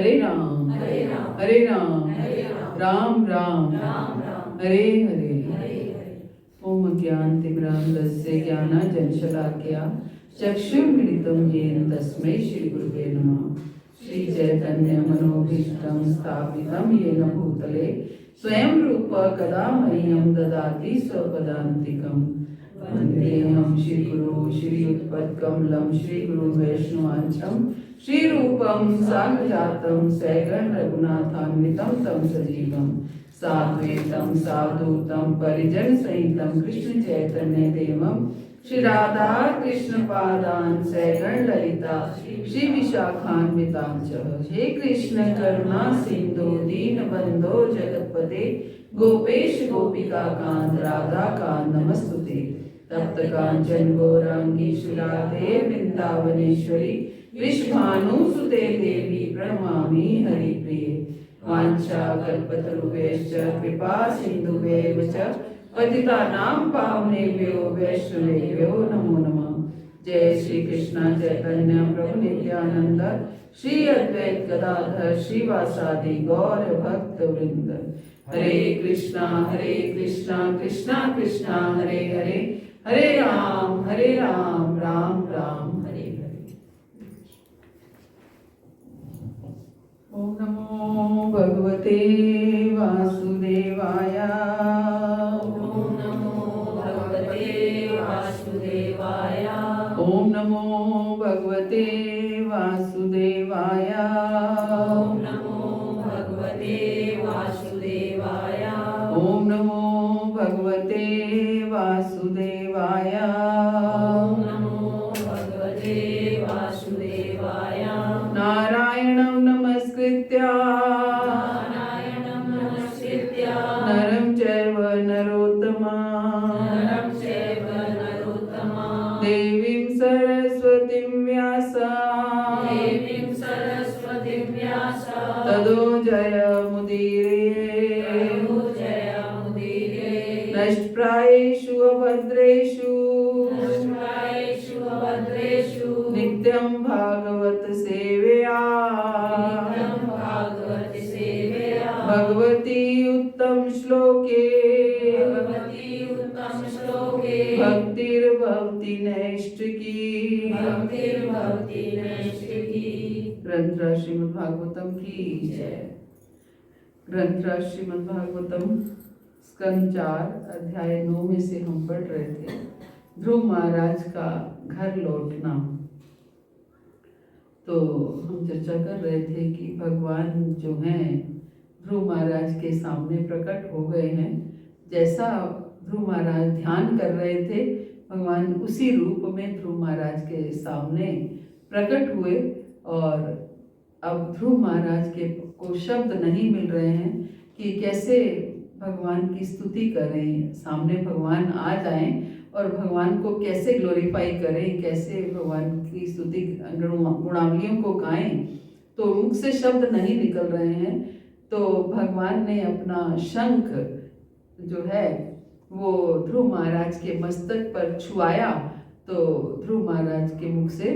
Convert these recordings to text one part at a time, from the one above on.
हरे राम हरे राम हरे राम हरे राम राम राम राम राम हरे हरे। हरे हरे। ओम अज्ञानतिमिरान्धस्य ज्ञानाञ्जनशलाकया चक्षुर्मिलितं येन तस्मै श्रीगुरुवे नमः। श्रीचैतन्यमनोभीष्टं स्थापितं येन भूतले स्वयं रूप कदा मह्यं ददाति स्वपदान्तिकम्। वन्देऽहं श्रीगुरो श्रीयुतपत्कमलं श्रीगुरुवैष्णवांशं श्रीरूपं साग्रजातं सैगं रघुनाथान्वितं तं सजीवं साद्वैतं साधुतं परिजन सहितं कृष्ण चैतन्य देवं श्री राधा कृष्ण पादान सैगण ललिता श्री विशाखान्वितांच। हे कृष्ण करुणा सिंधु दीन बंधो जगतपते गोपेश गोपिका कांत राधा कांत नमस्तुते। तप्त कांचन गौरांगी श्रीराधे वृंदावनेश्वरी विश्वभानुसुते देवी प्रणमामि हरिप्रिये। वाञ्छाकल्पतरुभ्यश्च कृपा सिन्धुभ्यैव च पतितानां पावनेभ्यो वैष्णवेभ्यो नमो नमः। जय श्री कृष्ण चैतन्य प्रभु नित्यानंद श्री अद्वैत गदाधर श्रीवासादि गौर भक्त वृंद। हरे कृष्णा कृष्णा कृष्णा हरे हरे, हरे राम राम राम हरे हरे। ओम नमो भगवते वासुदेवाय। ओम नमो भगवते वासुदेवाय। ओम नमो भगवते वासुदेवाय। ओम नमो भगवते वासुदेवाय। ओम नमो भगवते वासुदेवाय। ओम नमो भगवते वासुदेवाय। नारायणं नमस्कृत्य नारायणं नमस्कृत्य नरं चैव नरोत्तमं नरं चैव नरोत्तमं देवीं सरस्वतीं व्यासं देवीं सरस्वतीं व्यासं ततो जयमुदीरये। जयमुदीरये। नष्टप्रायेषु अभद्रेषु नष्टप्रायेषु अभद्रेषु नित्यं भागवत सेवया नित्यं भागवत सेवया भगवती उत्तम श्लोके भगवती उत्तम श्लोके भक्तिर्भवति नैष्ठिकी। भक्तिर्भवति नैष्ठिकी। ग्रंथराज श्रीमद् भागवतम की जय। ग्रंथराज श्रीमद् भागवतम स्कंद 4 अध्याय 9 में से हम पढ़ रहे थे ध्रुव महाराज का घर लौटना। तो हम चर्चा कर रहे थे कि भगवान जो हैं ध्रुव महाराज के सामने प्रकट हो गए हैं। जैसा ध्रुव महाराज ध्यान कर रहे थे भगवान उसी रूप में ध्रुव महाराज के सामने प्रकट हुए। और अब ध्रुव महाराज के को शब्द नहीं मिल रहे हैं कि कैसे भगवान की स्तुति करें, सामने भगवान आ जाएं और भगवान को कैसे ग्लोरीफाई करें, कैसे भगवान की स्तुति गुणावलियों को गाएं। तो मुख से शब्द नहीं निकल रहे हैं। तो भगवान ने अपना शंख जो है वो ध्रुव महाराज के मस्तक पर छुआया तो ध्रुव महाराज के मुख से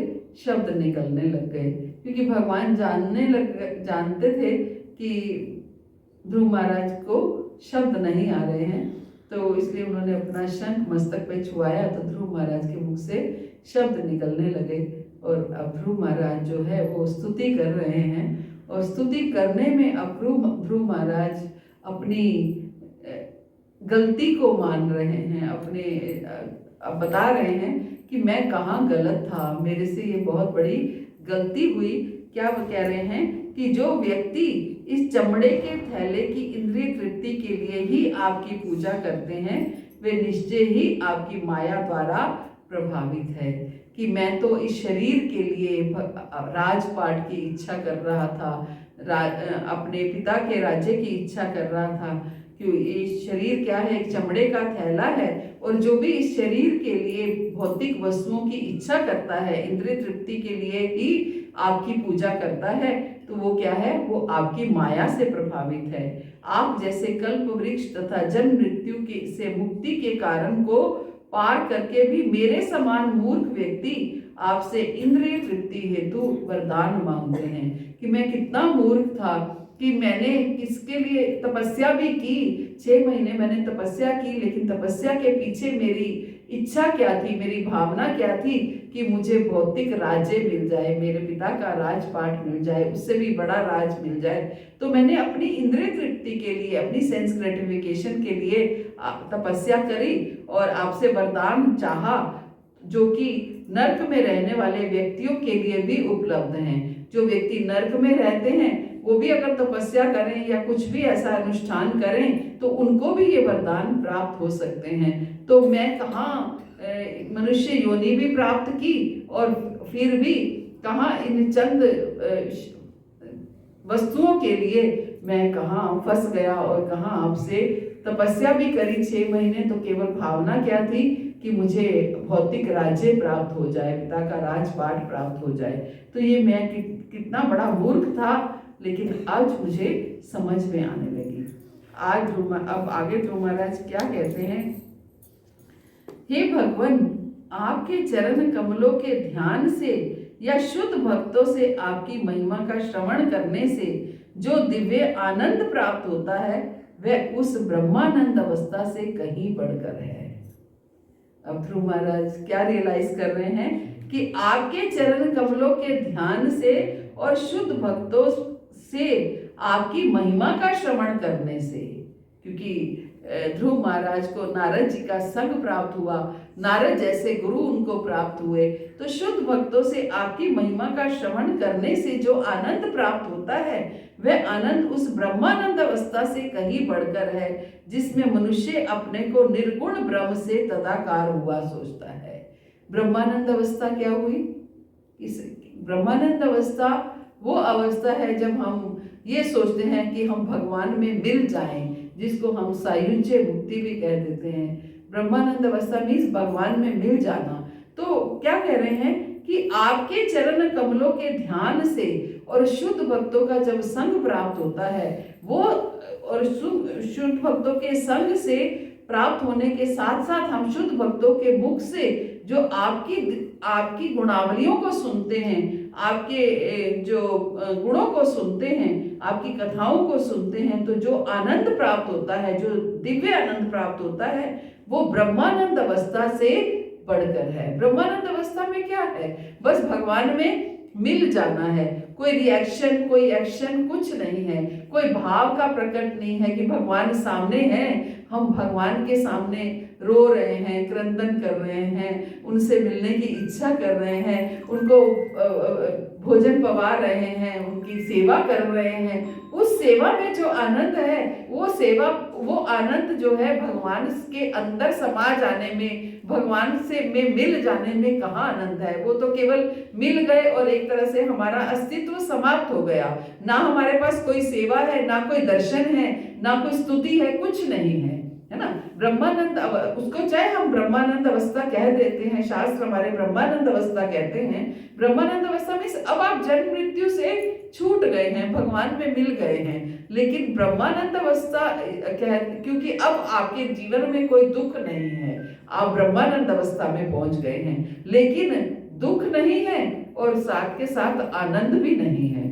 शब्द निकलने लग गए, क्योंकि भगवान जानते थे कि ध्रुव महाराज को शब्द नहीं आ रहे हैं। तो इसलिए उन्होंने अपना शंख मस्तक पे छुआया तो ध्रुव महाराज के मुख से शब्द निकलने लगे। और अब ध्रुव महाराज जो है वो स्तुति कर रहे हैं और स्तुति करने में अब ध्रुव महाराज अपनी गलती को मान रहे हैं, अपने अब बता रहे हैं कि मैं कहाँ गलत था, मेरे से ये बहुत बड़ी गलती हुई। क्या वो कह रहे हैं कि जो व्यक्ति इस चमड़े के थैले की इंद्रिय तृप्ति के लिए ही आपकी पूजा करते हैं वे निश्चय ही आपकी माया द्वारा प्रभावित है। कि मैं तो इस शरीर के लिए राजपाट की इच्छा कर रहा था, अपने पिता के राज्य की इच्छा कर रहा था। कि इस शरीर क्या है, एक चमड़े का थैला है और जो भी इस शरीर के लिए भौतिक वस्तुओं की इच्छा करता है, इंद्रिय तृप्ति के लिए ही आपकी पूजा करता है, तो वो क्या है, वो आपकी माया से प्रभावित है। आप जैसे कल्प वृक्ष तथा जन्म मृत्यु के से मुक्ति के कारण को पार करके भी मेरे समान मूर्ख व्यक्ति आपसे इंद्रिय तृप्ति हेतु वरदान मांगते हैं। कि मैं कितना मूर्ख था कि मैंने किसके लिए तपस्या भी की, 6 महीने मैंने तपस्या की, लेकिन तपस्या के पीछे मेरी इच्छा क्या थी, मेरी भावना क्या थी कि मुझे भौतिक राज्य मिल जाए, मेरे पिता का राजपाट मिल जाए, उससे भी बड़ा राज मिल जाए। तो मैंने अपनी इंद्रिय तृप्ति के लिए, अपनी सेंस ग्रेटिफिकेशन के लिए तपस्या करी और आपसे वरदान चाहा, जो कि नर्क में रहने वाले व्यक्तियों के लिए भी उपलब्ध हैं। जो व्यक्ति नर्क में रहते हैं वो भी अगर तपस्या करें या कुछ भी ऐसा अनुष्ठान करें तो उनको भी ये वरदान प्राप्त हो सकते हैं। तो मैं कहाँ मनुष्य योनि भी प्राप्त की और फिर भी कहाँ इन चंद वस्तुओं के लिए मैं कहाँ फंस गया और कहाँ आपसे तपस्या भी करी 6 महीने, तो केवल भावना क्या थी कि मुझे भौतिक राज्य प्राप्त हो जाए, पिता का राजपाट प्राप्त हो जाए। तो ये मैं कितना बड़ा मूर्ख था, लेकिन आज मुझे समझ में आने लगी। आज अब आगे ध्रुव महाराज क्या कहते हैं, हे भगवान, आपके चरण कमलों के ध्यान से या शुद्ध भक्तों से आपकी महिमा का श्रवण करने से जो दिव्य आनंद प्राप्त होता है वह उस ब्रह्मानंद अवस्था से कहीं बढ़कर है। अब ध्रुव महाराज क्या रियलाइज कर रहे हैं कि आपके चरण कमलों के ध्यान से और शुद्ध भक्तों से आपकी महिमा का श्रवण करने से, क्योंकि ध्रुव महाराज को नारद जी का संग प्राप्त हुआ, नारद जैसे गुरु उनको प्राप्त हुए, तो शुद्ध भक्तों से आपकी महिमा का श्रवण करने से जो आनंद प्राप्त होता है वह आनंद उस ब्रह्मानंद अवस्था से कहीं बढ़कर है, जिसमें मनुष्य अपने को निर्गुण ब्रह्म से तदाकार हुआ सोचता है। ब्रह्मानंद अवस्था क्या हुई? इस ब्रह्मानंद अवस्था वो अवस्था है जब हम ये सोचते हैं कि हम भगवान में मिल जाएं, जिसको हम सायुज्य मुक्ति भी कह देते हैं। ब्रह्मानंद अवस्था मीन्स भगवान में मिल जाना। तो क्या कह रहे हैं कि आपके चरण कमलों के ध्यान से और शुद्ध भक्तों का जब संग प्राप्त होता है वो, और शुद्ध भक्तों के संग से प्राप्त होने के साथ साथ हम शुद्ध भक्तों के मुख से जो आपकी गुणावलियों को सुनते हैं, आपके जो गुणों को सुनते हैं, आपकी कथाओं को सुनते हैं, तो जो आनंद प्राप्त होता है, जो दिव्य आनंद प्राप्त होता है वो ब्रह्मानंद अवस्था से बढ़कर है। ब्रह्मानंद अवस्था में क्या है? बस भगवान में मिल जाना है। कोई रिएक्शन, कोई एक्शन कुछ नहीं है, कोई भाव का प्रकट नहीं है कि भगवान सामने हैं, हम भगवान के सामने रो रहे हैं, क्रंदन कर रहे हैं, उनसे मिलने की इच्छा कर रहे हैं, उनको भोजन पवा रहे हैं, उनकी सेवा कर रहे हैं। उस सेवा में जो आनंद है वो आनंद जो है भगवान के अंदर समा जाने में, भगवान से में मिल जाने में कहाँ आनंद है? वो तो केवल मिल गए और एक तरह से हमारा अस्तित्व समाप्त हो गया। ना हमारे पास कोई सेवा है, ना कोई दर्शन है, ना कोई स्तुति है, कुछ नहीं है ना। ब्रह्मानंद, उसको चाहे हम ब्रह्मानंद अवस्था कह देते हैं, शास्त्र हमारे ब्रह्मानंद अवस्था कहते हैं। ब्रह्मानंद अवस्था में अब आप जन्म मृत्यु से छूट गए हैं, भगवान में मिल गए हैं। लेकिन ब्रह्मानंद अवस्था क्योंकि अब आपके जीवन में कोई दुख नहीं है, आप ब्रह्मानंद अवस्था में पहुंच गए हैं। लेकिन दुख नहीं है और साथ के साथ आनंद भी नहीं है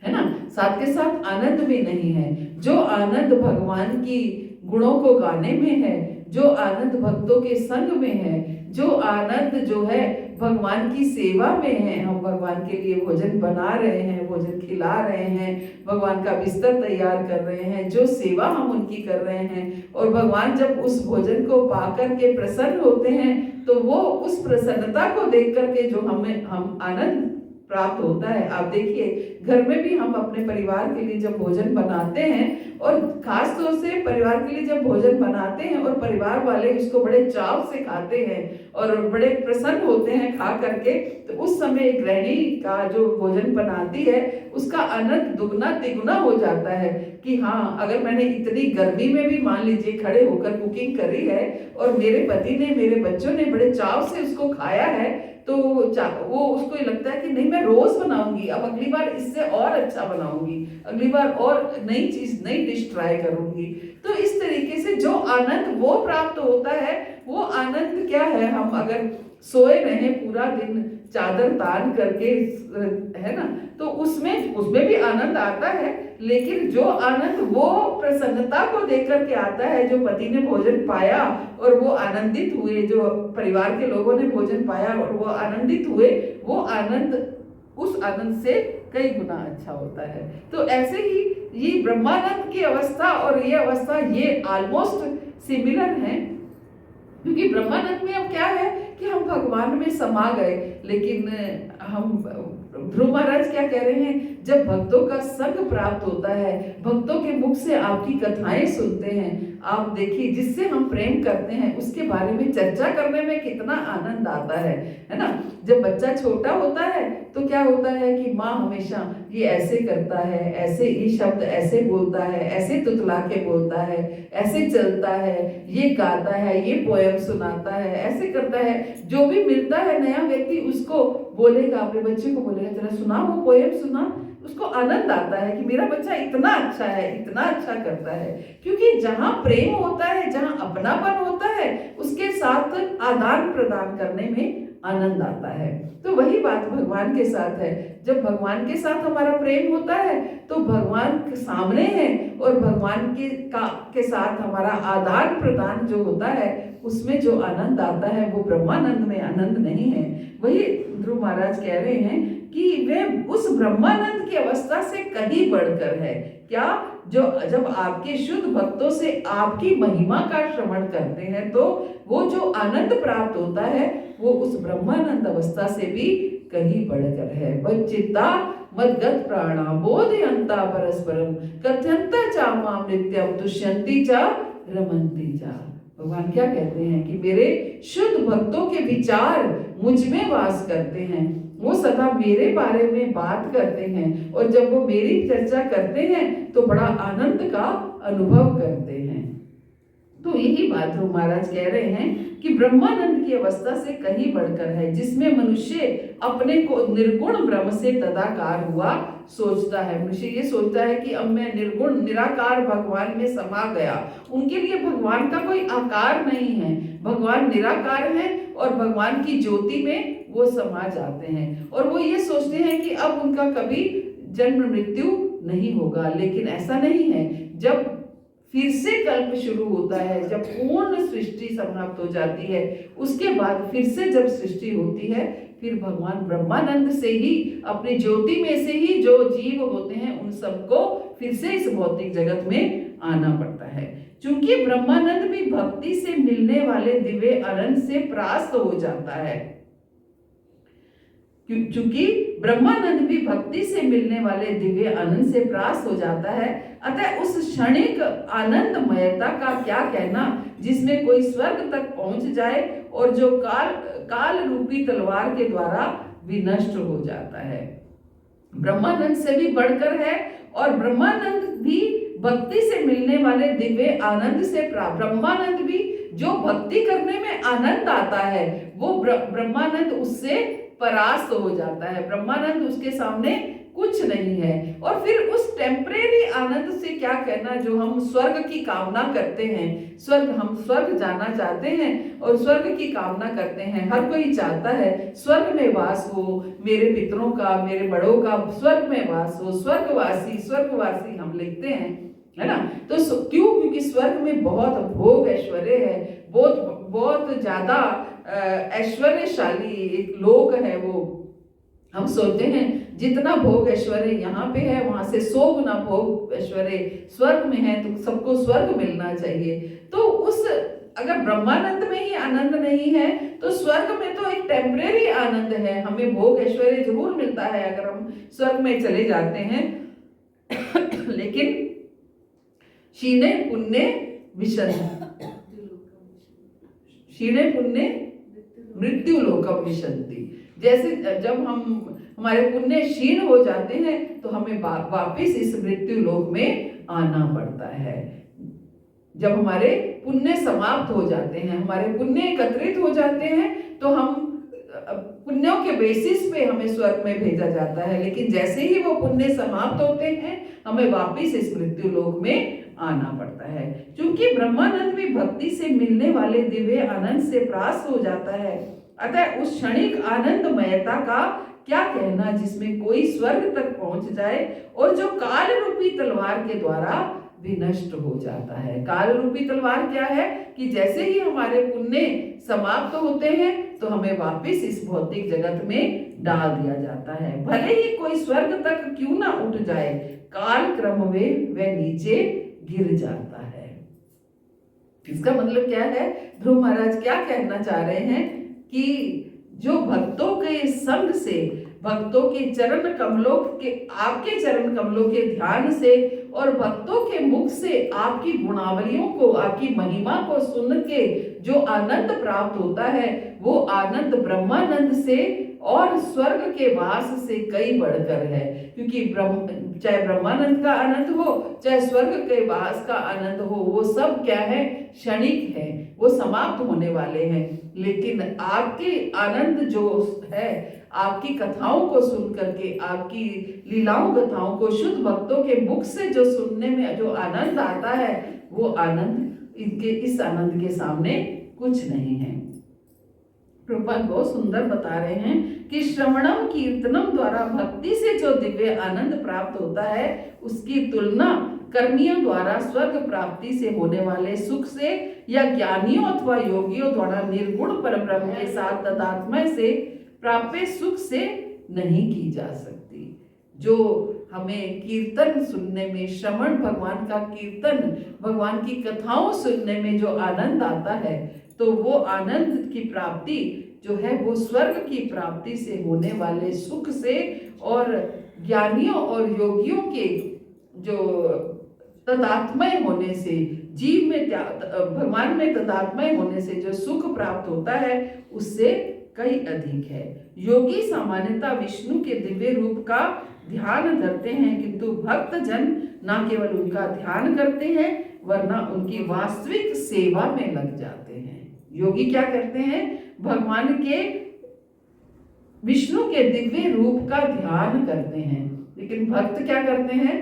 ना। साथ के साथ आनंद भी नहीं है। जो आनंद भगवान की गुणों को गाने में है, जो आनंद भक्तों के संग में है, जो आनंद जो है भगवान की सेवा में है, हम भगवान के लिए भोजन बना रहे हैं, भोजन खिला रहे हैं, भगवान का बिस्तर तैयार कर रहे हैं, जो सेवा हम उनकी कर रहे हैं, और भगवान जब उस भोजन को पाकर के प्रसन्न होते हैं तो वो उस प्रसन्नता को देख करके जो हम आनंद प्राप्त होता है। आप देखिए घर में भी हम अपने परिवार के लिए जब भोजन बनाते हैं, और खास तौर से परिवार के लिए जब भोजन बनाते हैं और परिवार वाले उसको बड़े चाव से खाते हैं और बड़े प्रसन्न होते हैं खा करके, तो उस समय एक गृहिणी का जो भोजन बनाती है उसका आनंद दुगना तिगुना हो जाता है कि हाँ, अगर मैंने इतनी गर्मी में भी मान लीजिए खड़े होकर कुकिंग करी है और मेरे पति ने, मेरे बच्चों ने बड़े चाव से उसको खाया है, तो वो उसको ये लगता है कि नहीं, मैं रोज बनाऊंगी, अब अगली बार इससे और अच्छा बनाऊंगी, अगली बार और नई चीज, नई डिश ट्राई करूंगी। तो इस तरीके से जो आनंद वो प्राप्त होता है, वो आनंद क्या है? हम अगर सोए रहें पूरा दिन चादर तान करके, है ना, तो उसमें भी आनंद आता है, लेकिन जो आनंद वो प्रसन्नता को देख करके आता है, जो पति ने भोजन पाया और वो आनंदित हुए, जो परिवार के लोगों ने भोजन पाया और वो आनंदित हुए, वो आनंद उस आनंद से कई गुना अच्छा होता है। तो ऐसे ही ये ब्रह्मानंद की अवस्था और ये अवस्था ये ऑलमोस्ट सिमिलर हैं, क्योंकि ब्रह्मानंद में अब क्या है कि हम भगवान में समा गए, लेकिन हम ध्रुव महाराज क्या कह रहे हैं, जब भक्तों का संग प्राप्त होता है, भक्तों के मुख से आपकी कथाएं सुनते हैं, आप देखिए जिससे हम प्रेम करते हैं उसके बारे में चर्चा करने में कितना आनंद आता है ना। जब बच्चा छोटा होता है तो क्या होता है कि माँ हमेशा ये ऐसे करता है, ऐसे ये शब्द ऐसे बोलता है, ऐसे तुतला के बोलता है, ऐसे चलता है, ये गाता है, ये पोयम सुनाता है, ऐसे करता है। जो भी मिलता है नया व्यक्ति उसको बोलेगा, अपने बच्चे को बोलेगा जरा सुना वो पोयम सुना, उसको आनंद आता है कि मेरा बच्चा इतना अच्छा है, इतना अच्छा करता है। क्योंकि जहाँ प्रेम होता है, जहाँ अपनापन होता है, उसके साथ आदान प्रदान करने में आनंद आता है। तो वही बात भगवान के साथ है। जब भगवान के साथ हमारा प्रेम होता है तो भगवान सामने है और भगवान के साथ हमारा आदान प्रदान जो होता है उसमें जो आनंद आता है वो ब्रह्मानंद में आनंद नहीं है। वही ध्रुव महाराज कह रहे हैं कि वे उस ब्रह्मानंद की अवस्था से कहीं बढ़कर है। क्या? जो जब आपके शुद्ध भक्तों से आपकी महिमा का श्रवण करते हैं तो वो जो आनंद प्राप्त होता है वो उस ब्रह्मानंद अवस्था से भी कहीं बढ़कर है। वच्चिता मद्गत प्राणा बोधयंता परस्परम कथयंता चा माम नित्यम तुष्यंती चा रमन्ती चा। भगवान क्या कहते हैं कि मेरे शुद्ध भक्तों के विचार मुझ में वास करते हैं, वो सदा मेरे बारे में बात करते हैं और जब वो मेरी चर्चा करते हैं तो बड़ा आनंद का अनुभव करते हैं। तो यही बात ध्रुव महाराज कह रहे हैं कि ब्रह्मानंद की अवस्था से कहीं बढ़कर है, जिसमें मनुष्य अपने को निर्गुण ब्रह्म से तदाकार हुआ सोचता है। मनुष्य ये सोचता है कि अब मैं निर्गुण निराकार भगवान में समा गया। उनके लिए भगवान का कोई आकार नहीं है, भगवान निराकार है और भगवान की ज्योति में वो समा जाते हैं और वो ये सोचते हैं कि अब उनका कभी जन्म मृत्यु नहीं होगा। लेकिन ऐसा नहीं है। जब फिर से कल्प शुरू होता है, जब पूर्ण सृष्टि समाप्त हो जाती है, उसके बाद फिर से जब सृष्टि होती है, फिर भगवान ब्रह्मानंद से ही, अपनी ज्योति में से ही जो जीव होते हैं उन सबको फिर से इस भौतिक जगत में आना पड़ता है। चूंकि ब्रह्मानंद भी भक्ति से मिलने वाले दिव्य आनंद से परास्त हो जाता है, चूंकि ब्रह्मानंद भी भक्ति से मिलने वाले दिव्य आनंद से परास्त हो जाता है, अतः उस क्षणिक आनंदमयता का क्या कहना जिसमें कोई स्वर्ग तक पहुंच जाए और जो काल रूपी तलवार के द्वारा विनष्ट हो जाता है। ब्रह्मानंद से भी बढ़कर है और ब्रह्मानंद भी भक्ति से मिलने वाले दिव्य आनंद से प्राप्त। ब्रह्मानंद भी जो भक्ति करने में आनंद आता है वो ब्रह्मानंद उससे परास्त हो जाता है। ब्रह्मानंद उसके सामने कुछ नहीं है। और फिर उस टेम्परेरी आनंद से क्या कहना, जो हम स्वर्ग की कामना करते हैं, हम स्वर्ग जाना चाहते हैं और स्वर्ग की कामना करते हैं। हर कोई चाहता है स्वर्ग में वास हो, मेरे पितरों का, मेरे बड़ों का स्वर्ग में वास हो। स्वर्गवासी हम लिखते हैं, है ना। तो क्यों? क्योंकि स्वर्ग में बहुत भोग ऐश्वर्य है, बहुत ज्यादा ऐश्वर्यशाली एक लोक है वो। हम सोचते हैं जितना भोग ऐश्वर्य यहाँ पे है वहां से 100 गुना भोग ऐश्वर्य स्वर्ग में है, तो सबको स्वर्ग मिलना चाहिए। तो उस अगर ब्रह्मानंद में ही आनंद नहीं है तो स्वर्ग में तो एक टेम्परेरी आनंद है। हमें भोग ऐश्वर्य जरूर मिलता है अगर हम स्वर्ग में चले जाते हैं लेकिन क्षीणे पुण्य मृत्यु लोकम विशन्ति। जैसे जब हमारे पुण्य क्षीण हो जाते हैं तो हमें वापिस इस मृत्यु लोक में आना पड़ता है। जब हमारे पुण्य समाप्त हो जाते हैं, हमारे पुण्य एकत्रित हो जाते हैं, तो हम पुण्यों के बेसिस पे हमें स्वर्ग में भेजा जाता है। लेकिन जैसे ही वो पुण्य समाप्त होते हैं हमें वापिस इस मृत्यु लोक में आना पड़ता है। क्योंकि ब्रह्मानंद भी भक्ति से मिलने वाले दिव्य आनंद से परास्त हो जाता है, अतः उस क्षणिक आनंदमयता का क्या कहना जिसमें कोई स्वर्ग तक पहुंच जाए और जो काल रूपी तलवार के द्वारा विनष्ट हो जाता है। काल रूपी तलवार क्या है कि जैसे ही हमारे पुण्य समाप्त होते हैं तो हमें वापस इस भौतिक जगत में डाल दिया जाता है। भले ही कोई स्वर्ग तक क्यों ना उठ जाए, काल क्रम में वह नीचे गिर जाता है। इसका मतलब क्या है? ध्रुव महाराज क्या कहना चाह रहे हैं कि जो भक्तों के संग से, भक्तों के चरण कमलों के, आपके चरण कमलों के ध्यान से और भक्तों के मुख से आपकी गुणावलियों को, आपकी महिमा को सुन के जो आनंद प्राप्त होता है, वो आनंद ब्रह्मानंद से और स्वर्ग के वास से कई बढ़कर है। क्योंकि चाहे ब्रह्मानंद का आनंद हो, चाहे स्वर्ग के वास का आनंद हो, वो सब क्या है? क्षणिक है, वो समाप्त होने वाले हैं। लेकिन आपके आनंद जो है, आपकी कथाओं को सुन करके, आपकी लीलाओं कथाओं को शुद्ध भक्तों के मुख से जो सुनने में जो आनंद आता है, वो आनंद इस आनंद के सामने कुछ नहीं है। प्रभुपाद बहुत सुंदर बता रहे हैं कि श्रवणम कीर्तनम द्वारा भक्ति से जो दिव्य आनंद प्राप्त होता है, उसकी तुलना कर्मियों द्वारा स्वर्ग प्राप्ति से होने वाले सुख से या ज्ञानियों अथवा योगियों द्वारा निर्गुण परब्रह्म के साथ तदात्मय से प्राप्त सुख से नहीं की जा सकती। जो हमें कीर्तन सुनने में, श्रवण, भगवान का कीर्तन, भगवान की कथाओं सुनने में जो आनंद आता है, तो वो आनंद की प्राप्ति जो है वो स्वर्ग की प्राप्ति से होने वाले सुख से और ज्ञानियों और योगियों के जो तदात्मय होने से, जीव में भगवान में तदात्मय होने से जो सुख प्राप्त होता है, उससे कई अधिक है। योगी सामान्यतः विष्णु के दिव्य रूप का ध्यान धरते हैं, किंतु भक्त जन न केवल उनका ध्यान करते हैं वरना उनकी वास्तविक सेवा में लग जाते हैं। योगी क्या करते हैं? भगवान के, विष्णु के दिव्य रूप का ध्यान करते हैं। लेकिन भक्त क्या करते हैं?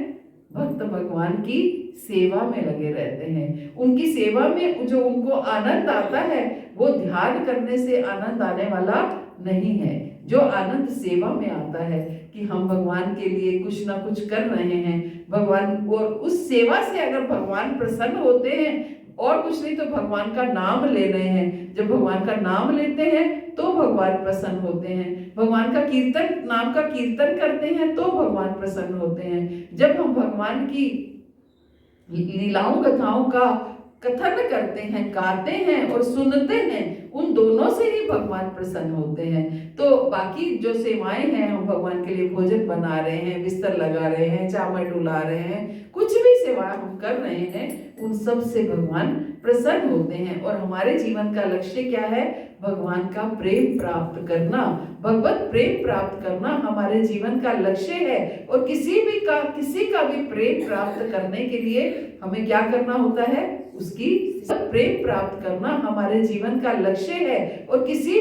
भक्त भगवान की सेवा में लगे रहते हैं। उनकी सेवा में जो उनको आनंद आता है, वो ध्यान करने से आनंद आने वाला नहीं है। जो आनंद सेवा में आता है कि हम भगवान के लिए कुछ ना कुछ कर रहे हैं, भगवान, और उस सेवा से अगर भगवान प्रसन्न होते हैं, और कुछ नहीं तो भगवान का नाम ले रहे हैं, जब भगवान का नाम लेते हैं तो भगवान प्रसन्न होते हैं। भगवान का कीर्तन, नाम का कीर्तन करते हैं तो भगवान प्रसन्न होते हैं। जब हम भगवान की लीलाओं कथाओं का कथन करते हैं, गाते हैं और सुनते हैं, उन दोनों से ही भगवान प्रसन्न होते हैं। तो बाकी जो सेवाएं हैं, हम भगवान के लिए भोजन बना रहे हैं, बिस्तर लगा रहे हैं, चावल डुला रहे हैं, कुछ भी सेवा हम कर रहे हैं, उन सब से भगवान प्रसन्न होते हैं। और हमारे जीवन का लक्ष्य क्या है? भगवान का प्रेम प्राप्त करना, भगवत प्रेम प्राप्त करना हमारे जीवन का लक्ष्य है। और किसी का भी प्रेम प्राप्त करने के लिए हमें क्या करना होता है? उसकी प्रेम प्राप्त करना हमारे जीवन का लक्ष्य है। और किसी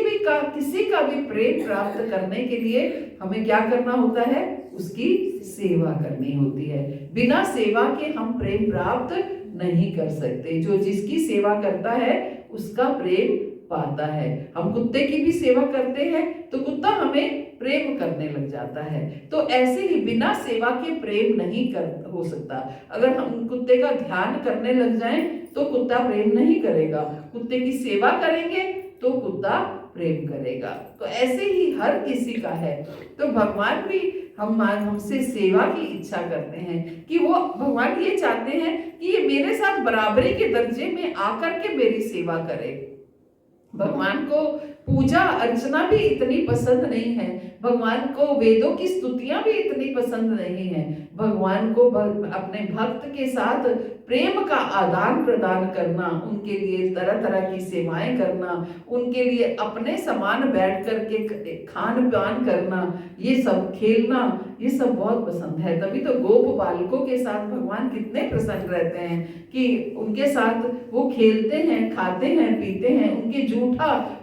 का भी प्रेम प्राप्त करने के लिए हमें क्या करना होता है? उसकी सेवा करनी होती है। बिना सेवा के हम प्रेम प्राप्त नहीं कर सकते। जो जिसकी सेवा करता है उसका प्रेम पाता है। हम कुत्ते की भी सेवा करते हैं तो कुत्ता हमें प्रेम करने लग जाता है। तो ऐसे ही बिना सेवा के प्रेम नहीं हो सकता। अगर हम कुत्ते का ध्यान करने लग जाएं तो कुत्ता प्रेम नहीं करेगा, कुत्ते की सेवा करेंगे तो कुत्ता प्रेम करेगा। तो ऐसे ही हर किसी का है। तो भगवान भी हमसे सेवा की इच्छा करते हैं कि वो, भगवान ये चाहते हैं कि ये मेरे साथ बराबरी के दर्जे में आकर के मेरी सेवा करे। भगवान को पूजा अर्चना भी इतनी पसंद नहीं है, भगवान को वेदों की स्तुतियां भी इतनी पसंद नहीं है। भगवान को अपने भक्त के साथ प्रेम का आदान प्रदान करना, उनके लिए तरह तरह की सेवाएं करना, उनके लिए अपने समान बैठ करके खान पान करना, ये सब खेलना, ये सब बहुत पसंद है। तभी तो गोप बालकों के साथ भगवान कितने प्रसन्न रहते हैं कि उनके साथ वो खेलते हैं, खाते हैं, पीते हैं,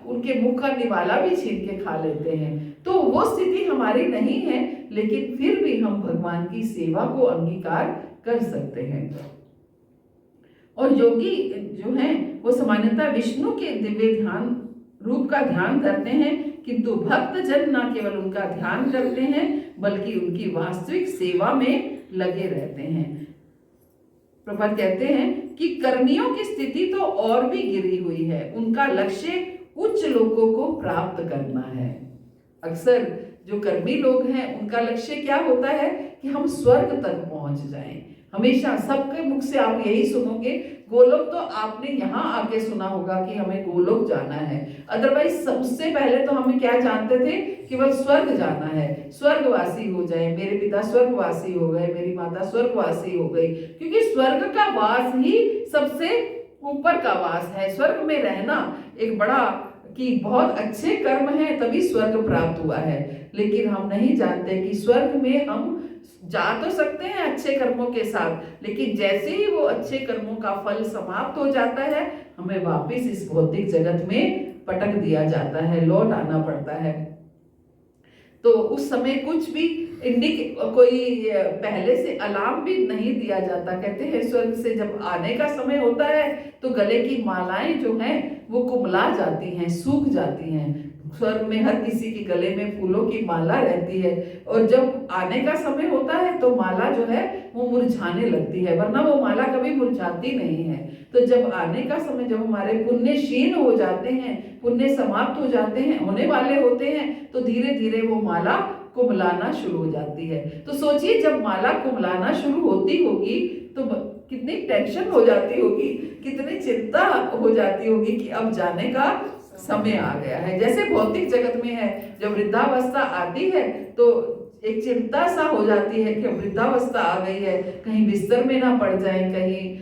उनके मुख का निवाला भी छीन के खा लेते हैं। तो वो स्थिति हमारी नहीं है, लेकिन फिर भी हम भगवान की सेवा को अंगीकार कर सकते हैं। और योगी जो हैं वो सामान्यतः विष्णु के दिव्य ध्यान रूप का ध्यान करते हैं, किंतु भक्त जन न केवल उनका ध्यान करते हैं बल्कि उनकी वास्तविक सेवा में लगे रहते हैं। प्रभुपाद कहते हैं कि कर्मियों की स्थिति तो और भी गिरी हुई है, उनका लक्ष्य उच्च लोगों को प्राप्त करना है। अक्सर जो कर्मी लोग हैं उनका लक्ष्य क्या होता है कि हम स्वर्ग तक पहुंच जाएं। हमेशा सबके मुख से आप यही सुनोगे, गोलोक तो आपने यहाँ आके सुना होगा कि हमें गोलोक जाना है, अदरवाइज उससे पहले तो हमें क्या जानते थे, केवल स्वर्ग जाना है, स्वर्गवासी हो जाए, मेरे पिता स्वर्गवासी हो गए, मेरी माता स्वर्गवासी हो गई, क्योंकि स्वर्ग का वास ही सबसे ऊपर का वास है। स्वर्ग में रहना एक बड़ा कि बहुत अच्छे कर्म है तभी स्वर्ग प्राप्त हुआ है, लेकिन हम नहीं जानते कि स्वर्ग में हम जा तो सकते हैं अच्छे कर्मों के साथ, लेकिन जैसे ही वो अच्छे कर्मों का फल समाप्त हो जाता है हमें वापस इस भौतिक जगत में पटक दिया जाता है, लौट आना पड़ता है। तो उस समय कुछ भी कोई पहले से अलार्म भी नहीं दिया जाता। कहते हैं स्वर्ग से जब आने का समय होता है तो गले की मालाएं जो हैं वो कुमला जाती हैं, सूख जाती हैं। स्वर्ग में हर किसी के गले में फूलों की माला रहती है, और जब आने का समय होता है तो माला जो है वो मुरझाने लगती है, वरना वो माला कभी मुरझाती नहीं है। तो जब आने का समय, जब हमारे पुण्य क्षीण हो जाते हैं, पुण्य समाप्त हो जाते हैं, होने वाले होते हैं, तो धीरे धीरे वो माला कुमलाना शुरू हो जाती है। तो सोचिए जब माला कुमलाना शुरू होती होगी तो कितनी टेंशन हो जाती होगी, कितनी चिंता हो जाती होगी कि अब जाने का समय आ गया है। जैसे भौतिक जगत में है, जब वृद्धावस्था आती है तो एक चिंता सा हो जाती है कि वृद्धावस्था आ गई है, कहीं बिस्तर में ना पड़ जाए, कहीं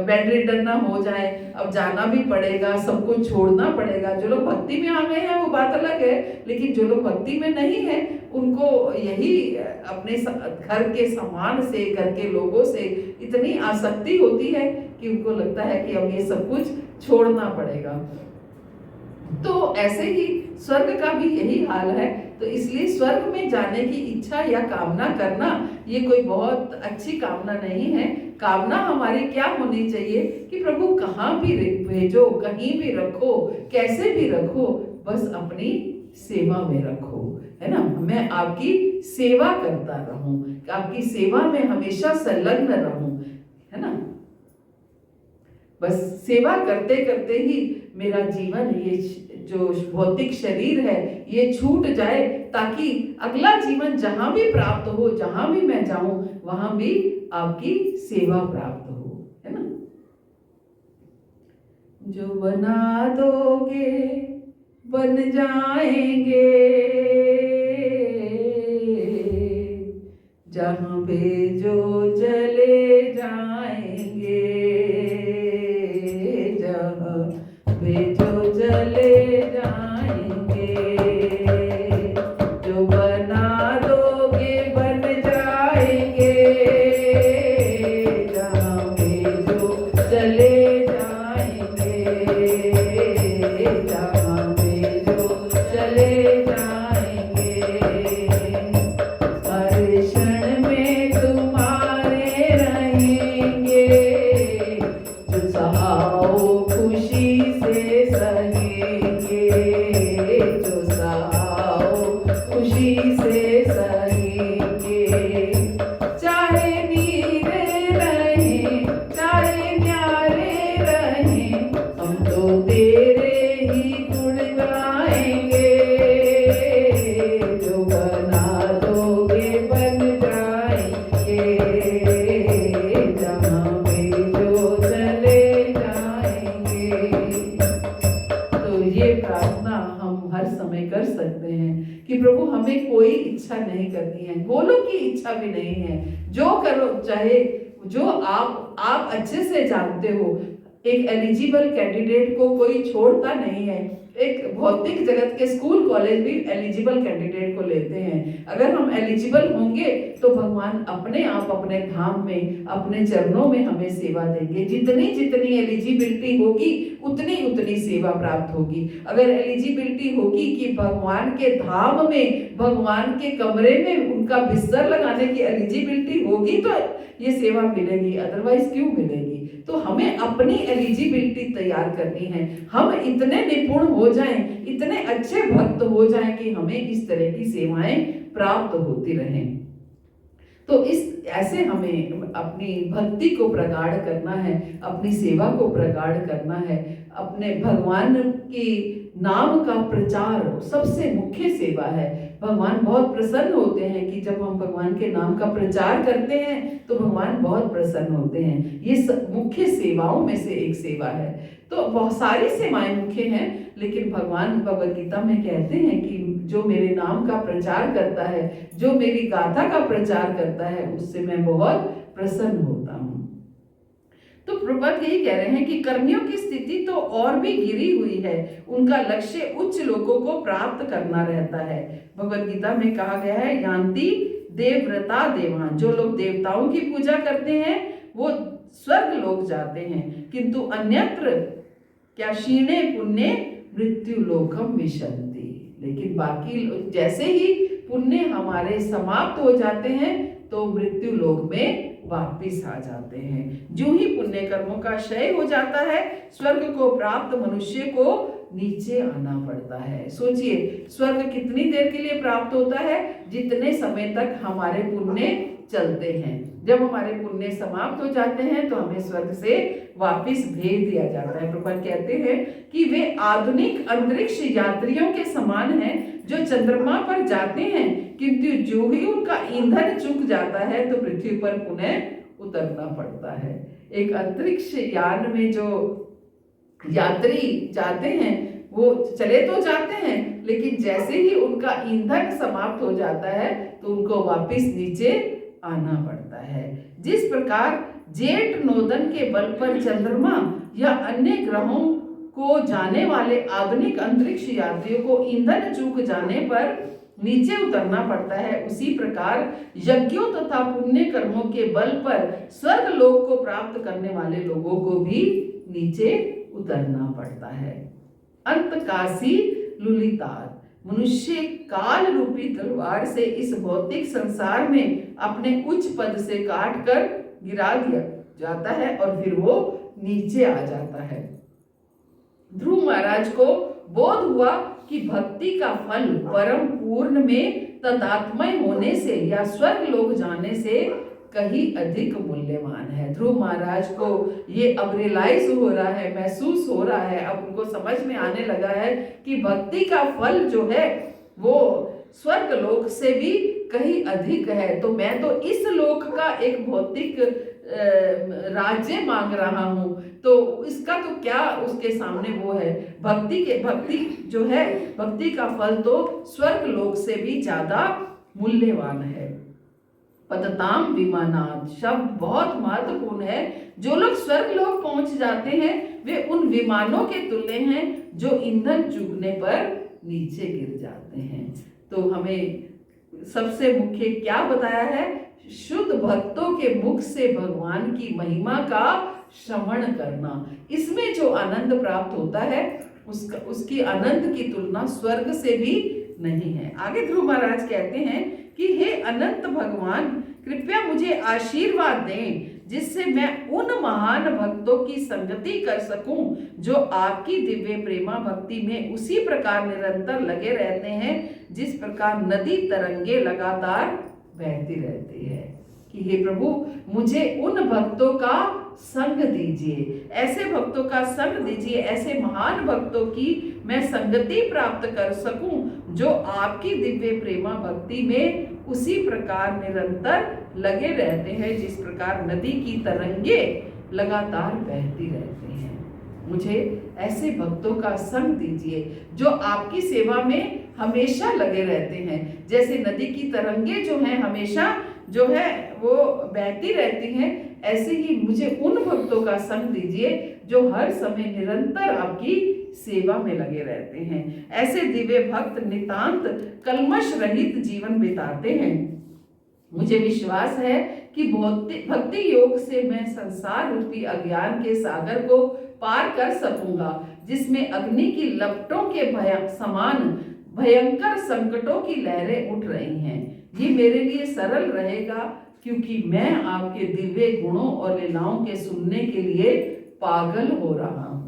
बेड रिडन ना हो जाए, अब जाना भी पड़ेगा, सब कुछ छोड़ना पड़ेगा। जो लोग भक्ति में आ गए हैं वो बात अलग है, लेकिन जो लोग भक्ति में नहीं है उनको यही अपने घर के सामान से, घर के लोगों से इतनी आसक्ति होती है कि उनको लगता है कि अब ये सब कुछ छोड़ना पड़ेगा। तो ऐसे ही स्वर्ग का भी यही हाल है। तो इसलिए स्वर्ग में जाने की इच्छा या कामना करना ये कोई बहुत अच्छी कामना नहीं है। कामना हमारी क्या होनी चाहिए कि प्रभु कहाँ भी भेजो, कहीं भी रखो, कैसे भी रखो, बस अपनी सेवा में रखो, है ना। मैं आपकी सेवा करता रहूं, आपकी सेवा में हमेशा संलग्न रहूं, है ना। बस सेवा करते करते ही मेरा जीवन, ये जो भौतिक शरीर है ये छूट जाए, ताकि अगला जीवन जहां भी प्राप्त हो, जहां भी मैं जाऊं वहां भी आपकी सेवा प्राप्त हो, है ना। जो बना दोगे बन जाएंगे, जहां भेजो चले जाएंगे, जहां भेजो चले जाएंगे। जो बना दोगे बन जाएंगे, जहां भेजो चले जाएंगे, जहां भेजो चले जाएंगे। हर क्षण में तुम्हारे रहेंगे, जो सहाओ खुशी से सहेंगे, जो सहाओ खुशी से सहेंगे। चाहे नीरे रहें, चाहे न्यारे रहें, हम तो तेरे ही गुण गाएंगे। जो बना दोगे बन जाएंगे, जहां भेजो चले जाएंगे। तो ये प्रार्थना हम हर समय कर सकते हैं कि प्रभु हमें कोई इच्छा नहीं करनी है, गोलोक की इच्छा भी नहीं है, जो करो चाहे जो आप अच्छे से जानते हो। एक एलिजिबल कैंडिडेट को कोई छोड़ता नहीं है। एक भौतिक जगत के स्कूल कॉलेज भी एलिजिबल कैंडिडेट को लेते हैं। अगर हम एलिजिबल होंगे तो भगवान अपने आप अपने धाम में, अपने चरणों में हमें सेवा देंगे। जितनी जितनी एलिजिबिलिटी होगी उतनी उतनी सेवा प्राप्त होगी। अगर एलिजिबिलिटी होगी कि भगवान के धाम में, भगवान के कमरे में उनका बिस्तर लगाने की एलिजिबिलिटी होगी तो ये सेवा मिलेगी, अदरवाइज क्यों मिलेगी। तो हमें अपनी एलिजिबिलिटी तैयार करनी है, हम इतने निपुण हो जाएं, इतने अच्छे भक्त हो जाएं कि हमें इस तरह की सेवाएं प्राप्त होती रहें। तो इस ऐसे हमें अपनी भक्ति को प्रगाढ़ करना है, अपनी सेवा को प्रगाढ़ करना है, अपने भगवान की नाम का प्रचार सबसे मुख्य सेवा है। भगवान बहुत प्रसन्न होते हैं कि जब हम भगवान के नाम का प्रचार करते हैं तो भगवान बहुत प्रसन्न होते हैं। ये मुख्य सेवाओं में से एक सेवा है। तो बहुत सारी सेवाएं मुख्य हैं, लेकिन भगवान भगवद गीता में कहते हैं कि जो मेरे नाम का प्रचार करता है, जो मेरी गाथा का प्रचार करता है, उससे मैं बहुत प्रसन्न होता हूँ। तो प्रभुपाद यही कह रहे हैं कि कर्मियों की स्थिति तो और भी गिरी हुई है, उनका लक्ष्य उच्च लोगों को प्राप्त करना रहता है। भगवद गीता में कहा गया है, यान्ति देवव्रता देवान, जो लोग देवताओं की पूजा करते हैं वो स्वर्ग लोक जाते हैं, किंतु अन्यत्र क्या क्षीणे पुण्य मृत्यु लोकम विशन्ति। लेकिन बाकी जैसे ही पुण्य हमारे समाप्त हो जाते हैं तो मृत्यु लोक में वापिस आ जाते हैं। जो ही पुण्य कर्मों का क्षय हो जाता है, स्वर्ग को प्राप्त मनुष्य को नीचे आना पड़ता है। सोचिए, स्वर्ग कितनी देर के लिए प्राप्त होता है? जितने समय तक हमारे पुण्य चलते हैं। जब हमारे पुण्य समाप्त हो जाते हैं तो हमें स्वर्ग से वापिस भेज दिया जाता है। प्रभुपाद कहते हैं कि वे आधुनिक अंतरिक्ष यात्रियों के समान हैं जो चंद्रमा पर जाते हैं, किंतु जो ही उनका ईंधन चुक जाता है तो पृथ्वी पर पुनः उतरना पड़ता है। एक अंतरिक्ष यान में जो यात्री जाते हैं वो चले तो जाते हैं, लेकिन जैसे ही उनका ईंधन समाप्त हो जाता है तो उनको वापिस नीचे आना पड़ता है। जिस प्रकार जेट नोदन के बल पर चंद्रमा या अन्य ग्रहों को जाने वाले आधुनिक अंतरिक्ष यात्रियों को ईंधन चूक जाने पर नीचे उतरना पड़ता है, उसी प्रकार यज्ञों तथा पुण्य कर्मों के बल पर स्वर्ग लोक को प्राप्त करने वाले लोगों को भी नीचे उतरना पड़ता है। अंतकासी लुलितार, मनुष्य काल रूपी तलवार से इस भौतिक संसार में अपने उच्च पद से काट कर गिरा दिया जाता है और फिर वो नीचे आ जाता है। ध्रुव महाराज को बोध हुआ कि भक्ति का फल परम पूर्ण में तदात्मय होने से या स्वर्ग लोक जाने से कहीं अधिक मूल्यवान है। ध्रुव महाराज को ये अब रियलाइज हो रहा है, महसूस हो रहा है, अब उनको समझ में आने लगा है कि भक्ति का फल जो है वो स्वर्ग लोक से भी कहीं अधिक है। तो मैं तो इस लोक का एक भौतिक राज्य मांग रहा हूं, तो इसका तो क्या उसके सामने वो है। भक्ति जो है, भक्ति का फल तो स्वर्ग लोक से भी ज्यादा मूल्यवान है। पतताम विमानात शब्द बहुत महत्वपूर्ण है। जो लोग स्वर्ग लोक पहुंच जाते हैं वे उन विमानों के तुल्य हैं जो ईंधन चूकने पर नीचे गिर जाते हैं। तो हमें सबसे मुख्य क्या बताया है? शुद्ध भक्तों के मुख से भगवान की महिमा का श्रवण करना। इसमें जो आनंद प्राप्त होता है उसकी आनंद की तुलना स्वर्ग से भी नहीं है। आगे ध्रुव महाराज कहते हैं कि हे अनंत भगवान, कृपया मुझे आशीर्वाद दें जिससे मैं उन महान भक्तों की संगति कर सकूं जो आपकी दिव्य प्रेमा भक्ति में उसी प्रकार निरंतर लगे रहते हैं जिस प्रकार नदी तरंगे लगातार बहती रहती है। कि हे प्रभु, मुझे उन भक्तों का संग दीजिए, ऐसे भक्तों का संग दीजिए, ऐसे महान भक्तों की मैं संगति प्राप्त कर सकूं जो आपकी दिव्य प्रेमा भक्ति में उसी प्रकार निरंतर लगे रहते हैं जिस प्रकार नदी की तरंगे लगातार बहती रहती हैं। मुझे ऐसे भक्तों का संग दीजिए जो आपकी सेवा में हमेशा लगे रहते हैं। जैसे नदी की तरंगे जो हैं हमेशा जो है वो बहती रहती हैं, ऐसे ही मुझे उन भक्तों का संग दीजिए जो हर समय निरंतर आपकी सेवा में लगे रहते हैं। ऐसे दिव्य भक्त नितांत कल्मश रहित जीवन बिताते हैं। मुझे विश्वास है कि भक्ति योग से मैं संसार रूपी अज्ञान के सागर को पार कर सकूंगा जिसमें अग्नि की लपटों के समान भयंकर संकटों की लहरें उठ रही हैं। ये मेरे लिए सरल रहेगा, क्योंकि मैं आपके दिव्य गुणों और लीलाओं के सुनने के लिए पागल हो रहा हूँ।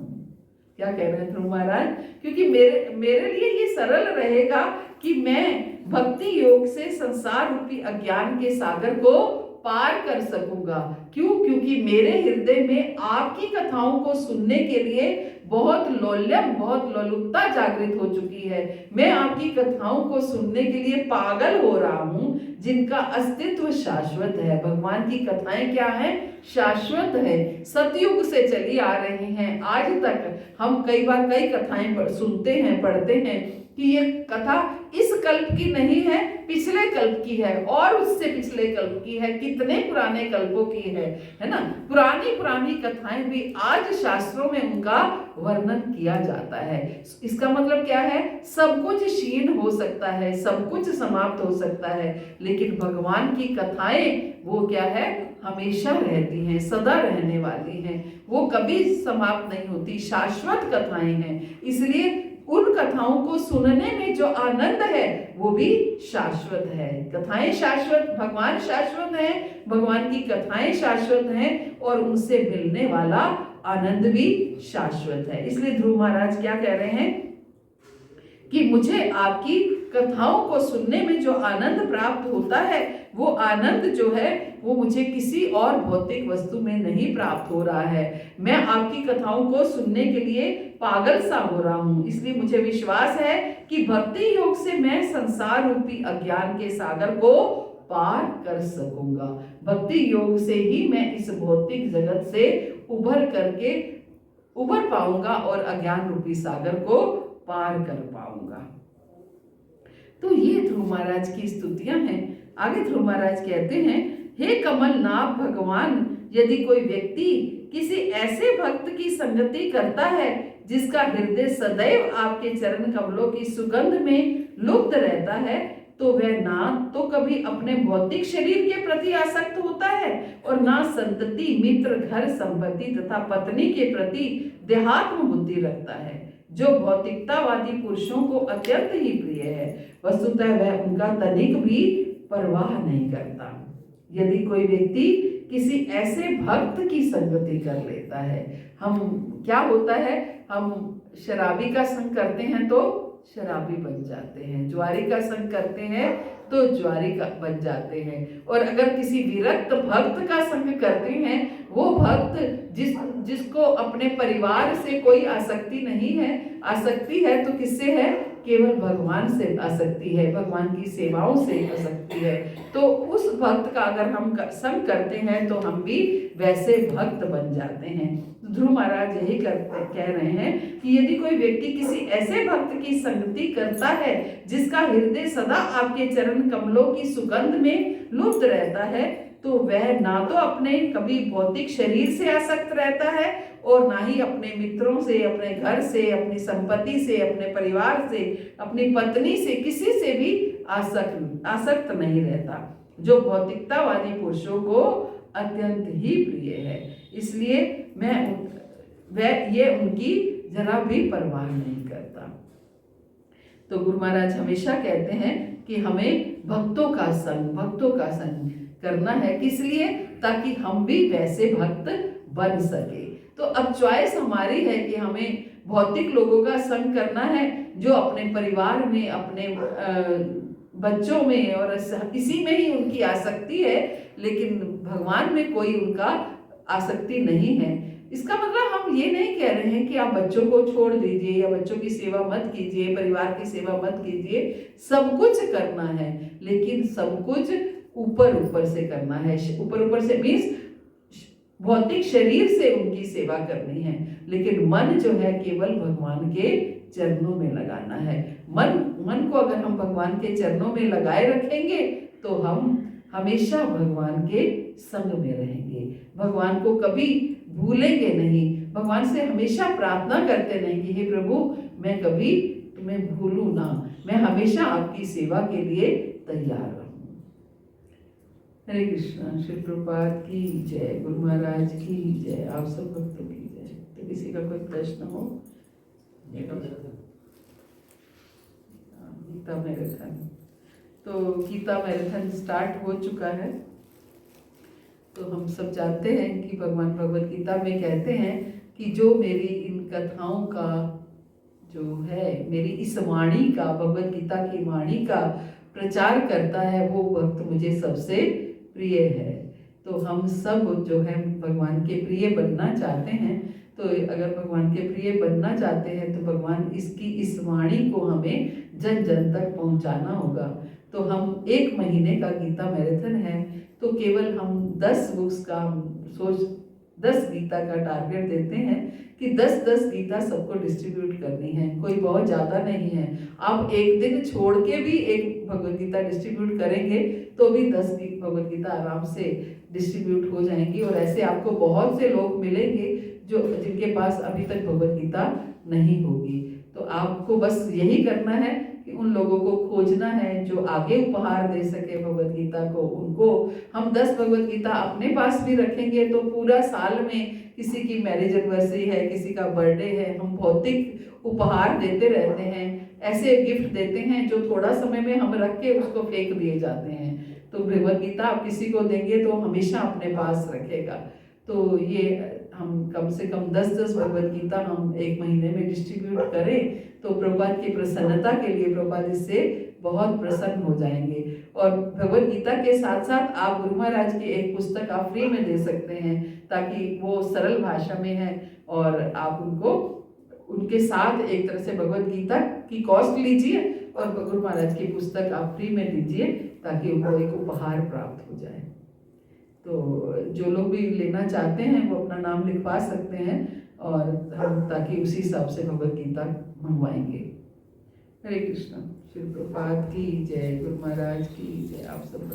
क्या कह रहे हैं ध्रुव महाराज? क्योंकि मेरे लिए ये सरल रहेगा कि मैं भक्ति योग से संसार रूपी अज्ञान के सागर को पार कर सकूंगा। क्यों? क्योंकि मेरे हृदय में आपकी कथाओं को सुनने के लिए बहुत लोल्यम, बहुत लोलुपता जागृत हो चुकी है। मैं आपकी कथाओं को सुनने के लिए पागल हो रहा हूँ, जिनका अस्तित्व शाश्वत है। भगवान की कथाएं क्या है? शाश्वत है, सतयुग से चली आ रही हैं। आज तक हम कई बार कई कथाएं सुनते हैं, पढ़ते हैं कि ये कथा इस कल्प की नहीं है, पिछले कल्प की है, और उससे पिछले कल्प की है, कितने पुराने कल्पों की है ना। पुरानी पुरानी कथाएं भी आज शास्त्रों में उनका वर्णन किया जाता है। इसका मतलब क्या है? सब कुछ क्षीण हो सकता है, सब कुछ समाप्त हो सकता है, लेकिन भगवान की कथाएं वो क्या है? हमेशा रहती हैं, सदा रहने वाली हैं, वो कभी समाप्त नहीं होती, शाश्वत कथाएं हैं। इसलिए उन कथाओं को सुनने में जो आनंद है वो भी शाश्वत है। कथाएं शाश्वत, भगवान शाश्वत है, भगवान की कथाएं शाश्वत हैं, और उनसे मिलने वाला आनंद भी शाश्वत है। इसलिए ध्रुव महाराज क्या कह रहे हैं कि मुझे आपकी कथाओं को सुनने में जो आनंद प्राप्त होता है, वो आनंद जो है वो मुझे किसी और भौतिक वस्तु में नहीं प्राप्त हो रहा है। मैं आपकी कथाओं को सुनने के लिए पागल सा हो रहा हूँ। इसलिए मुझे विश्वास है कि भक्ति योग से मैं संसार रूपी अज्ञान के सागर को पार कर सकूंगा। भक्ति योग से ही मैं इस भौतिक जगत से उभर पाऊंगा और अज्ञान रूपी सागर को पार कर पाऊंगा। तो ये ध्रुव महाराज की स्तुतियां हैं। आगे ध्रुव महाराज कहते हैं, हे कमल नाभ भगवान, यदि कोई व्यक्ति किसी ऐसे भक्त की संगति करता है जिसका हृदय सदैव आपके चरण कमलों की सुगंध में लुप्त रहता है, तो वह ना तो कभी अपने भौतिक शरीर के प्रति आसक्त होता है और ना संतति, मित्र, घर, संपत्ति तथा पत्नी के प्रति देहात्म बुद्धि रखता है, जो भौतिकतावादी पुरुषों को अत्यंत ही प्रिय है। वस्तुतः वह उनका तनिक भी परवाह नहीं करता। यदि कोई व्यक्ति किसी ऐसे भक्त की संगति कर लेता है, हम क्या होता है, हम शराबी का संग करते हैं तो शराबी बन जाते हैं, ज्वारी का संग करते हैं तो ज्वारी का बन जाते हैं, और अगर किसी विरक्त भक्त का संग करते हैं, वो भक्त जिसको अपने परिवार से कोई आसक्ति नहीं है, आसक्ति है तो किससे है? केवल भगवान से आसक्ति है, भगवान की सेवाओं से आसक्ति है। तो उस भक्त का अगर हम संग करते हैं तो हम भी वैसे भक्त बन जाते हैं। ध्रुव महाराज यही कह रहे हैं कि यदि कोई व्यक्ति किसी ऐसे भक्त की संगति करता है जिसका हृदय सदा आपके चरण कमलों की सुगंध में लुप्त रहता है, तो वह ना तो अपने कभी भौतिक शरीर से आसक्त रहता है और ना ही अपने मित्रों से, अपने घर से, अपनी संपत्ति से, अपने परिवार से, अपनी पत्नी से, किसी से भी आसक्त नहीं रहता, जो भौतिकतावादी पुरुषों को अत्यंत ही प्रिय है। इसलिए ये उनकी जरा भी परवाह नहीं करता। तो गुरु महाराज हमेशा कहते हैं कि हमें भक्तों का संग करना है। किस लिए? ताकि हम भी वैसे भक्त बन सके। तो अब चॉइस हमारी है कि हमें भौतिक लोगों का संग करना है जो अपने परिवार में, अपने बच्चों में और इसी में ही उनकी आसक्ति है, लेकिन भगवान में कोई उनका आसक्ति नहीं है। इसका मतलब हम ये नहीं कह रहे हैं कि आप बच्चों को छोड़ दीजिए या बच्चों की सेवा मत कीजिए, परिवार की सेवा मत कीजिए। सब कुछ करना है, लेकिन सब कुछ ऊपर से करना है। ऊपर से मीन्स भौतिक शरीर से उनकी सेवा करनी है, लेकिन मन जो है केवल भगवान के चरणों में लगाना है। मन को अगर हम भगवान के चरणों में लगाए रखेंगे तो हम हमेशा भगवान के संग में रहेंगे, भगवान को कभी भूलेंगे नहीं, भगवान से हमेशा प्रार्थना करते रहेंगे कि हे प्रभु, मैं कभी तुम्हें भूलूं ना, मैं हमेशा आपकी सेवा के लिए तैयार रहूं। हरे कृष्णा। श्री प्रभुपाद की जय, गुरु महाराज की जय, आप सब भक्तों की जय। तो किसी का कोई प्रश्न हो? गीता में रखा है। तो गीता मैराथन स्टार्ट हो चुका है। तो हम सब जानते हैं कि भगवान भगवद गीता में कहते हैं कि जो मेरी इन कथाओं का जो है, मेरी इस वाणी का, भगवद गीता की वाणी का प्रचार करता है, वो भक्त मुझे सबसे प्रिय है। तो हम सब जो है भगवान के प्रिय बनना चाहते हैं। तो अगर भगवान के प्रिय बनना चाहते हैं तो भगवान इसकी इस वाणी को हमें जन जन तक पहुंचाना होगा। तो हम 1 महीने का गीता मैराथन है, तो केवल हम 10 बुक्स का सोच 10 गीता का टारगेट देते हैं कि 10-10 गीता सबको डिस्ट्रीब्यूट करनी है, कोई बहुत ज़्यादा नहीं है। आप एक दिन छोड़ के भी एक भगवद गीता डिस्ट्रीब्यूट करेंगे तो भी 10 भगवद गीता आराम से डिस्ट्रीब्यूट हो जाएंगी। और ऐसे आपको बहुत से लोग मिलेंगे जो जिनके पास अभी तक भगवद गीता नहीं होगी। तो आपको बस यही करना है कि उन लोगों को खोजना है जो आगे उपहार दे सके भगवद गीता को। उनको हम 10 भगवद गीता अपने पास भी रखेंगे तो पूरा साल में किसी की मैरिज एनिवर्सरी है, किसी का बर्थडे है, हम भौतिक उपहार देते रहते हैं, ऐसे गिफ्ट देते हैं जो थोड़ा समय में हम रख के उसको फेंक दिए जाते हैं। तो भगवद गीता आप किसी को देंगे तो हमेशा अपने पास रखेगा। तो ये हम कम से कम 10-10 भगवद गीता हम 1 महीने में डिस्ट्रीब्यूट करें तो प्रभुपाद की प्रसन्नता के लिए प्रभुपाद इससे बहुत प्रसन्न हो जाएंगे। और भगवद गीता के साथ साथ आप गुरु महाराज की एक पुस्तक आप फ्री में दे सकते हैं, ताकि वो सरल भाषा में है और आप उनको उनके साथ एक तरह से भगवद गीता की कॉस्ट लीजिए और गुरु महाराज की पुस्तक आप फ्री में दीजिए ताकि उनको एक उपहार प्राप्त हो जाए। तो जो लोग भी लेना चाहते हैं वो अपना नाम लिखवा सकते हैं और हम ताकि उसी हिसाब से भगवद गीता मंगवाएंगे। हरे कृष्ण। श्री प्रभुपाद की जय, गुरु महाराज की जय। आप सब